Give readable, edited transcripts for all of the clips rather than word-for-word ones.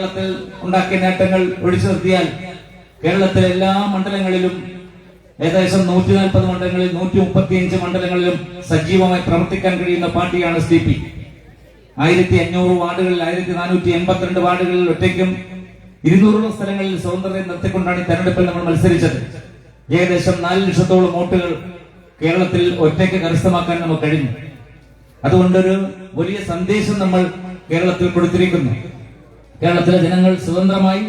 കേരളത്തിൽ ഉണ്ടാക്കിയ നേട്ടങ്ങൾ ഒഴിച്ചു നിർത്തിയാൽ കേരളത്തിലെ എല്ലാ മണ്ഡലങ്ങളിലും ഏകദേശം 140 മണ്ഡലങ്ങളിൽ 135 മണ്ഡലങ്ങളിലും സജീവമായി പ്രവർത്തിക്കാൻ കഴിയുന്ന പാർട്ടിയാണ് SDP. 1500 വാർഡുകളിൽ 1482 വാർഡുകളിൽ ഒറ്റയ്ക്കും 200 സ്ഥലങ്ങളിൽ സ്വതന്ത്രരെ നിർത്തിക്കൊണ്ടാണ് ഈ തെരഞ്ഞെടുപ്പിൽ നമ്മൾ മത്സരിച്ചത്. ഏകദേശം 4 ലക്ഷത്തോളം വോട്ടുകൾ കേരളത്തിൽ ഒറ്റയ്ക്ക് കരസ്ഥമാക്കാൻ നമുക്ക് കഴിഞ്ഞു. അതുകൊണ്ടൊരു വലിയ സന്ദേശം നമ്മൾ കേരളത്തിൽ കൊടുത്തിരിക്കുന്നു. കേരളത്തിലെ ജനങ്ങൾ സ്വതന്ത്രമായി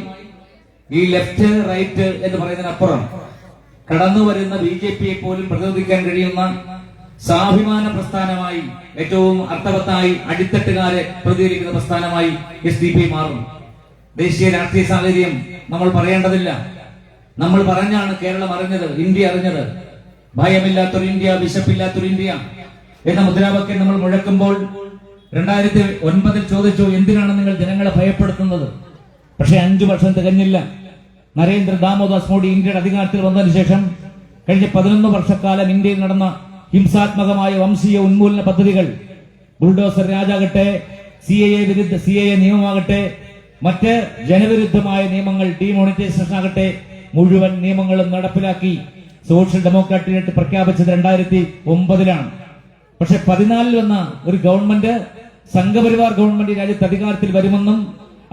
ഈ ലെഫ്റ്റ് റൈറ്റ് എന്ന് പറയുന്നതിനപ്പുറം കടന്നു വരുന്ന BJPയെ പോലും പ്രതിരോധിക്കാൻ കഴിയുന്ന സ്വാഭിമാന പ്രസ്ഥാനമായി, ഏറ്റവും അർത്ഥവത്തായി അടിത്തട്ടുകാരെ പ്രതികരിക്കുന്ന പ്രസ്ഥാനമായി SDP മാറും. ദേശീയ രാഷ്ട്രീയ സാഹചര്യം നമ്മൾ പറയേണ്ടതില്ല. നമ്മൾ പറഞ്ഞാണ് കേരളം അറിഞ്ഞത്, ഇന്ത്യ അറിഞ്ഞത്. ഭയമില്ലാത്തൊരു ഇന്ത്യ, വിശപ്പില്ലാത്തൊരു ഇന്ത്യ എന്ന മുദ്രാവാക്യം നമ്മൾ മുഴക്കുമ്പോൾ 2009 ചോദിച്ചു, എന്തിനാണ് നിങ്ങൾ ജനങ്ങളെ ഭയപ്പെടുത്തുന്നത്? പക്ഷെ 5 വർഷം തികഞ്ഞില്ല. നരേന്ദ്ര ദാമോദാസ് മോഡി ഇന്ത്യയുടെ അധികാരത്തിൽ വന്നതിന് ശേഷം കഴിഞ്ഞ 11 വർഷക്കാലം ഇന്ത്യയിൽ നടന്ന ഹിംസാത്മകമായ വംശീയ ഉന്മൂലന പദ്ധതികൾ, ബുൾഡോസർ രാജാകട്ടെ, CAA നിയമമാകട്ടെ, മറ്റ് ജനവിരുദ്ധമായ നിയമങ്ങൾ, ഡിമോണിറ്റൈസേഷൻ ആകട്ടെ, മുഴുവൻ നിയമങ്ങളും നടപ്പിലാക്കി സോഷ്യൽ ഡെമോക്രാറ്റിക് പ്രഖ്യാപിച്ചത് 2009 പക്ഷെ 14 വന്ന ഒരു ഗവൺമെന്റ്, സംഘപരിവാർ ഗവൺമെന്റ് രാജ്യത്ത് അധികാരത്തിൽ വരുമെന്നും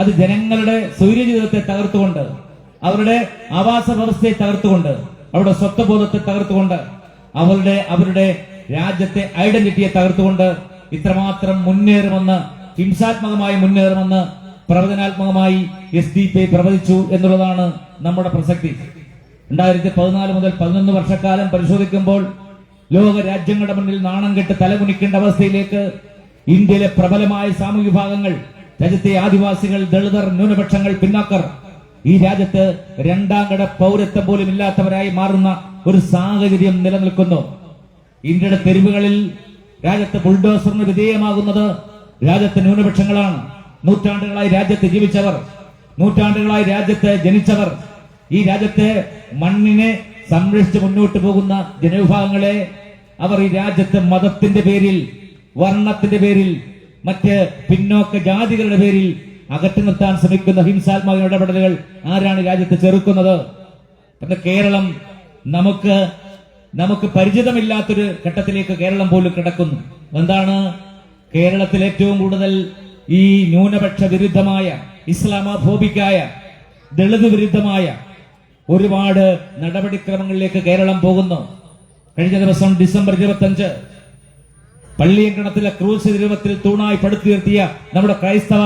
അത് ജനങ്ങളുടെ സ്വൈര്യജീവിതത്തെ തകർത്തുകൊണ്ട്, അവരുടെ ആവാസ വ്യവസ്ഥയെ തകർത്തുകൊണ്ട്, അവരുടെ സ്വത്വബോധത്തെ തകർത്തുകൊണ്ട്, അവരുടെ രാജ്യത്തെ ഐഡന്റിറ്റിയെ തകർത്തുകൊണ്ട് ഇത്രമാത്രം മുന്നേറുമെന്ന്, ഹിംസാത്മകമായി മുന്നേറുമെന്ന് പ്രവചനാത്മകമായി SDP പ്രവചിച്ചു എന്നുള്ളതാണ് നമ്മുടെ പ്രസക്തി. 2014 മുതൽ 11 വർഷക്കാലം പരിശോധിക്കുമ്പോൾ ലോക രാജ്യങ്ങളുടെ മുന്നിൽ നാണം കെട്ട് തലകുനിക്കേണ്ട അവസ്ഥയിലേക്ക് ഇന്ത്യയിലെ പ്രബലമായ സാമൂഹ്യ വിഭാഗങ്ങൾ, രാജ്യത്തെ ആദിവാസികൾ, ദളിതർ, ന്യൂനപക്ഷങ്ങൾ, പിന്നാക്കർ ഈ രാജ്യത്ത് 2ാം കട പൗരത്വം പോലും ഇല്ലാത്തവരായി മാറുന്ന ഒരു സാഹചര്യം നിലനിൽക്കുന്നു. ഇന്ത്യയുടെ തെരുവുകളിൽ രാജ്യത്ത് ബുൾഡോസറിന് വിധേയമാകുന്നത് രാജ്യത്തെ ന്യൂനപക്ഷങ്ങളാണ്. നൂറ്റാണ്ടുകളായി രാജ്യത്ത് ജീവിച്ചവർ, നൂറ്റാണ്ടുകളായി രാജ്യത്ത് ജനിച്ചവർ, ഈ രാജ്യത്തെ മണ്ണിനെ സംരക്ഷിച്ച് മുന്നോട്ട് പോകുന്ന ജനവിഭാഗങ്ങളെ അവർ ഈ രാജ്യത്ത് മതത്തിന്റെ പേരിൽ, വർണ്ണത്തിന്റെ പേരിൽ, മറ്റ് പിന്നോക്ക ജാതികളുടെ പേരിൽ അകറ്റി നിർത്താൻ ശ്രമിക്കുന്ന ഹിംസാത്മക ഇടപെടലുകൾ ആരാണ് രാജ്യത്ത് ചെറുക്കുന്നത്? കേരളം നമുക്ക് പരിചിതമില്ലാത്തൊരു ഘട്ടത്തിലേക്ക് കേരളം പോലും കിടക്കുന്നു. എന്താണ്? കേരളത്തിൽ ഏറ്റവും കൂടുതൽ ഈ ന്യൂനപക്ഷ വിരുദ്ധമായ, ഇസ്ലാമോഫോബിക്കായ, ദളിത് വിരുദ്ധമായ ഒരുപാട് നടപടിക്രമങ്ങളിലേക്ക് കേരളം പോകുന്നു. കഴിഞ്ഞ ദിവസം ഡിസംബർ 25 പള്ളിയങ്കണത്തിലെ ക്രൂശ് രൂപത്തിൽ തൂണായി പടുത്തുയർത്തിയ നമ്മുടെ ക്രൈസ്തവ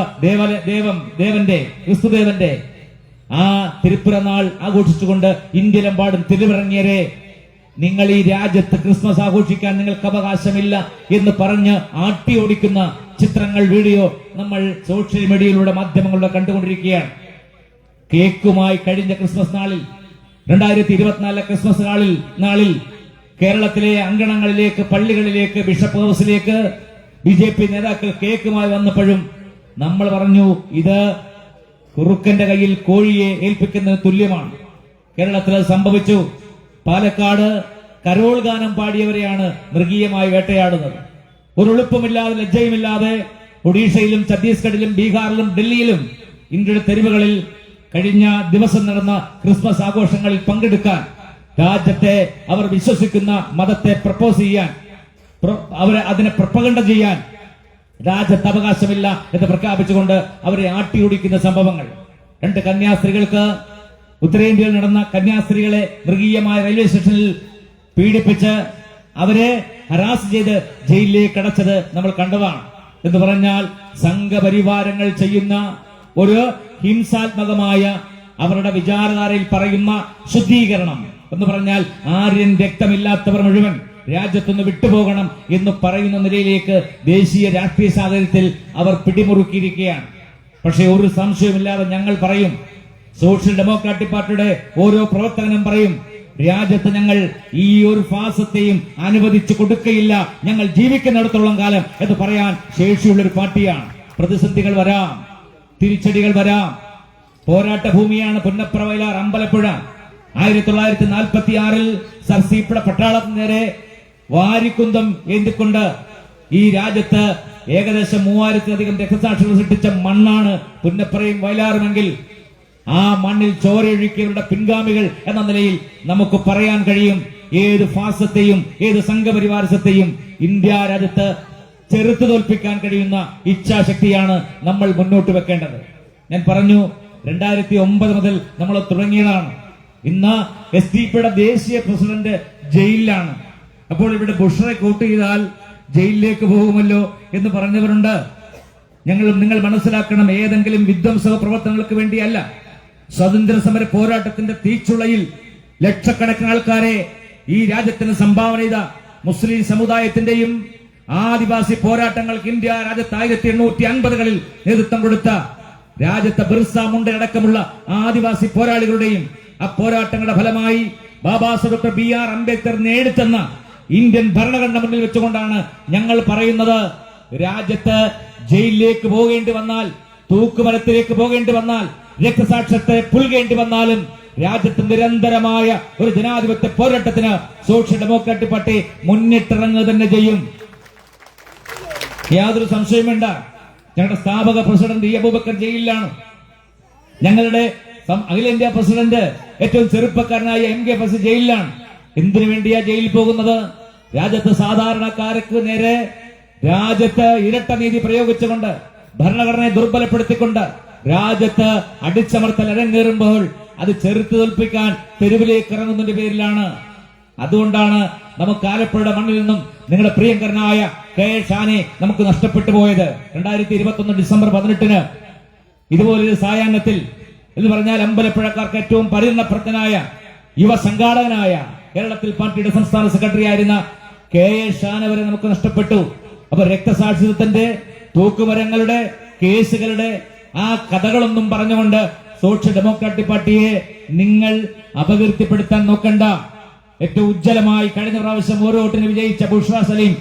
ക്രിസ്തുദേവന്റെ ആ തിരുപ്പിറന്നാൾ ആഘോഷിച്ചുകൊണ്ട് ഇന്ത്യയിലെമ്പാടും തിരുവിറങ്ങിയരെ, നിങ്ങൾ ഈ രാജ്യത്ത് ക്രിസ്മസ് ആഘോഷിക്കാൻ നിങ്ങൾക്ക് അവകാശമില്ല എന്ന് പറഞ്ഞ് ആട്ടി ഓടിക്കുന്ന ചിത്രങ്ങൾ, വീഡിയോ നമ്മൾ സോഷ്യൽ മീഡിയയിലൂടെ, മാധ്യമങ്ങളിലൂടെ കണ്ടുകൊണ്ടിരിക്കുകയാണ്. കേക്കുമായി കഴിഞ്ഞ ക്രിസ്മസ് നാളിൽ, 2024 ക്രിസ്മസ് നാളിൽ കേരളത്തിലെ അങ്കണങ്ങളിലേക്ക്, പള്ളികളിലേക്ക്, ബിഷപ്പ് ഹൗസിലേക്ക് BJP നേതാക്കൾ കേക്കുമായി വന്നപ്പോഴും നമ്മൾ പറഞ്ഞു, ഇത് കുറുക്കന്റെ കയ്യിൽ കോഴിയെ ഏൽപ്പിക്കുന്നതിന് തുല്യമാണ്. കേരളത്തിൽ സംഭവിച്ചു. പാലക്കാട് കരോൾ ഗാനം പാടിയവരെയാണ് മൃഗീയമായി വേട്ടയാടുന്നത്. ഒരു എളുപ്പമില്ലാതെ, ലജ്ജയുമില്ലാതെ ഒഡീഷയിലും ഛത്തീസ്ഗഡിലും ബീഹാറിലും ഡൽഹിയിലും ഇന്ത്യയുടെ തെരുവുകളിൽ കഴിഞ്ഞ ദിവസം നടന്ന ക്രിസ്മസ് ആഘോഷങ്ങളിൽ പങ്കെടുക്കാൻ, രാജ്യത്തെ അവർ വിശ്വസിക്കുന്ന മതത്തെ പ്രപ്പോസ് ചെയ്യാൻ, അതിനെ പ്രൊപ്പഗണ്ട ചെയ്യാൻ രാജ്യത്ത് അവകാശമില്ല എന്ന് പ്രഖ്യാപിച്ചുകൊണ്ട് അവരെ ആട്ടിയോടിക്കുന്ന സംഭവങ്ങൾ. 2 കന്യാസ്ത്രീകൾക്ക്, ഉത്തരേന്ത്യയിൽ നടന്ന കന്യാസ്ത്രീകളെ മൃഗീയമായ റെയിൽവേ സ്റ്റേഷനിൽ പീഡിപ്പിച്ച് അവരെ ഹരാസ് ചെയ്ത് ജയിലിലേക്ക് അടച്ചത് നമ്മൾ കണ്ടതാണ്. എന്ന് പറഞ്ഞാൽ സംഘപരിവാരങ്ങൾ ചെയ്യുന്ന ഒരു ഹിംസാത്മകമായ, അവരുടെ വിചാരധാരയിൽ പറയുന്ന ശുദ്ധീകരണം എന്ന് പറഞ്ഞാൽ ആര്യൻ രക്തമില്ലാത്തവർ മുഴുവൻ രാജ്യത്തുനിന്ന് വിട്ടുപോകണം എന്ന് പറയുന്ന നിലയിലേക്ക് ദേശീയ രാഷ്ട്രീയ സാഹചര്യത്തിൽ അവർ പിടിമുറുക്കിയിരിക്കുകയാണ്. പക്ഷെ ഒരു സംശയമില്ലാതെ ഞങ്ങൾ പറയും, സോഷ്യൽ ഡെമോക്രാറ്റിക് പാർട്ടിയുടെ ഓരോ പ്രവർത്തകനും പറയും, രാജ്യത്ത് ഞങ്ങൾ ഈ ഒരു ഫാസത്തെയും അനുവദിച്ചു കൊടുക്കുകയില്ല, ഞങ്ങൾ ജീവിക്കുന്നിടത്തോളം കാലം എന്ന് പറയാൻ ശേഷിയുള്ള ഒരു പാർട്ടിയാണ്. പ്രതിസന്ധികൾ വരാം, തിരിച്ചടികൾ വരാം. പോരാട്ട ഭൂമിയാണ് പുന്നപ്ര, വയലാർ, അമ്പലപ്പുഴ. 1946 സർ സി പട്ടാളത്തിന് നേരെ വാരിക്കുന്തം ഏന്തിക്കൊണ്ട് ഈ രാജ്യത്ത് ഏകദേശം 3000-ലധികം രക്തസാക്ഷികൾ സൃഷ്ടിച്ച മണ്ണാണ് പുന്നപ്പറയും വയലാറുമെങ്കിൽ ആ മണ്ണിൽ ചോരയൊഴുക്കിയവരുടെ പിൻഗാമികൾ എന്ന നിലയിൽ നമുക്ക് പറയാൻ കഴിയും ഏത് ഫാസത്തെയും ഏത് സംഘപരിവാരത്തെയും ഇന്ത്യ രാജ്യത്ത് ചെറുത്തു തോൽപ്പിക്കാൻ കഴിയുന്ന ഇച്ഛാശക്തിയാണ് നമ്മൾ മുന്നോട്ട് വെക്കേണ്ടത്. ഞാൻ പറഞ്ഞു 2009 മുതൽ നമ്മൾ തുടങ്ങിയതാണ്. ഇന്ന് SDP ദേശീയ പ്രസിഡന്റ് ജയിലിലാണ്. അപ്പോൾ ഇവിടെ ബുഷറെ കൂട്ട് ചെയ്താൽ ജയിലിലേക്ക് പോകുമല്ലോ എന്ന് പറഞ്ഞവരുണ്ട്. നിങ്ങൾ മനസ്സിലാക്കണം, ഏതെങ്കിലും വിധ്വംസക പ്രവർത്തനങ്ങൾക്ക് വേണ്ടിയല്ല. സ്വാതന്ത്ര്യ സമര പോരാട്ടത്തിന്റെ തീച്ചുളയിൽ ലക്ഷക്കണക്കിന് ആൾക്കാരെ ഈ രാജ്യത്തിന് സംഭാവന ചെയ്ത മുസ്ലിം സമുദായത്തിന്റെയും ആദിവാസി പോരാട്ടങ്ങൾക്ക് ഇന്ത്യ രാജ്യത്ത് 1850-കളിൽ നേതൃത്വം കൊടുത്ത രാജ്യത്തെ ബിർസ മുണ്ട അടക്കമുള്ള ആദിവാസി പോരാളികളുടെയും ആ പോരാട്ടങ്ങളുടെ ഫലമായി ബാബാസാഹേബ് ഡോക്ടർ BR അംബേദ്കർ നേടിത്തന്ന ഇന്ത്യൻ ഭരണഘടന മുന്നിൽ വെച്ചുകൊണ്ടാണ് ഞങ്ങൾ പറയുന്നത്, രാജ്യത്ത് ജയിലിലേക്ക് പോകേണ്ടി വന്നാൽ, തൂക്കുമരത്തിലേക്ക് പോകേണ്ടി വന്നാൽ, രക്തസാക്ഷ്യത്തെ പുൽകേണ്ടി വന്നാലും രാജ്യത്ത് നിരന്തരമായ ഒരു ജനാധിപത്യ പോരാട്ടത്തിന് സോഷ്യൽ ഡെമോക്രാറ്റിക് പാർട്ടി മുന്നിട്ടിറങ്ങുക തന്നെ ചെയ്യും. യാതൊരു സംശയം വേണ്ട. ഞങ്ങളുടെ സ്ഥാപക പ്രസിഡന്റ് അബൂബക്കർ ജയിലിലാണ്. ഞങ്ങളുടെ അഖിലേന്ത്യാ പ്രസിഡന്റ് ഏറ്റവും ചെറുപ്പക്കാരനായ MK ഫസി ജയിലിലാണ്. എന്തിനു വേണ്ടിയാ ജയിലിൽ പോകുന്നത്? രാജ്യത്ത് സാധാരണക്കാർക്ക് നേരെ രാജ്യത്ത് ഇരട്ട നീതി പ്രയോഗിച്ചുകൊണ്ട്, ഭരണഘടനയെ ദുർബലപ്പെടുത്തിക്കൊണ്ട് രാജ്യത്ത് അടിച്ചമർത്തൽ അരങ്ങേറുമ്പോൾ അത് ചെറുത്തു തോൽപ്പിക്കാൻ തെരുവിലേക്ക് ഇറങ്ങുന്നതിന്റെ പേരിലാണ്. അതുകൊണ്ടാണ് നമുക്ക് ആലപ്പുഴയുടെ മണ്ണിൽ നിന്നും നിങ്ങളുടെ പ്രിയങ്കരനായ KA ഷാനെ നമുക്ക് നഷ്ടപ്പെട്ടു പോയത്. 2021 ഡിസംബർ 18 ഇതുപോലൊരു സായാഹ്നത്തിൽ എന്ന് പറഞ്ഞാൽ അമ്പലപ്പുഴക്കാർക്ക് ഏറ്റവും പരിണതപ്രജ്ഞനായ യുവ സംഘാടകനായ കേരളത്തിൽ പാർട്ടിയുടെ സംസ്ഥാന സെക്രട്ടറി ആയിരുന്ന KA ഷാനെ വരെ നമുക്ക് നഷ്ടപ്പെട്ടു. അപ്പൊ രക്തസാക്ഷിത്വത്തിന്റെ, തൂക്കുമരങ്ങളുടെ, കേസുകളുടെ ആ കഥകളൊന്നും പറഞ്ഞുകൊണ്ട് സോഷ്യൽ ഡെമോക്രാറ്റിക് പാർട്ടിയെ നിങ്ങൾ അപകീർത്തിപ്പെടുത്താൻ നോക്കണ്ട. ഏറ്റവും ഉജ്ജ്വലമായി കഴിഞ്ഞ പ്രാവശ്യം ഓരോ വോട്ടിന് വിജയിച്ച ബുഷ്ര സലീം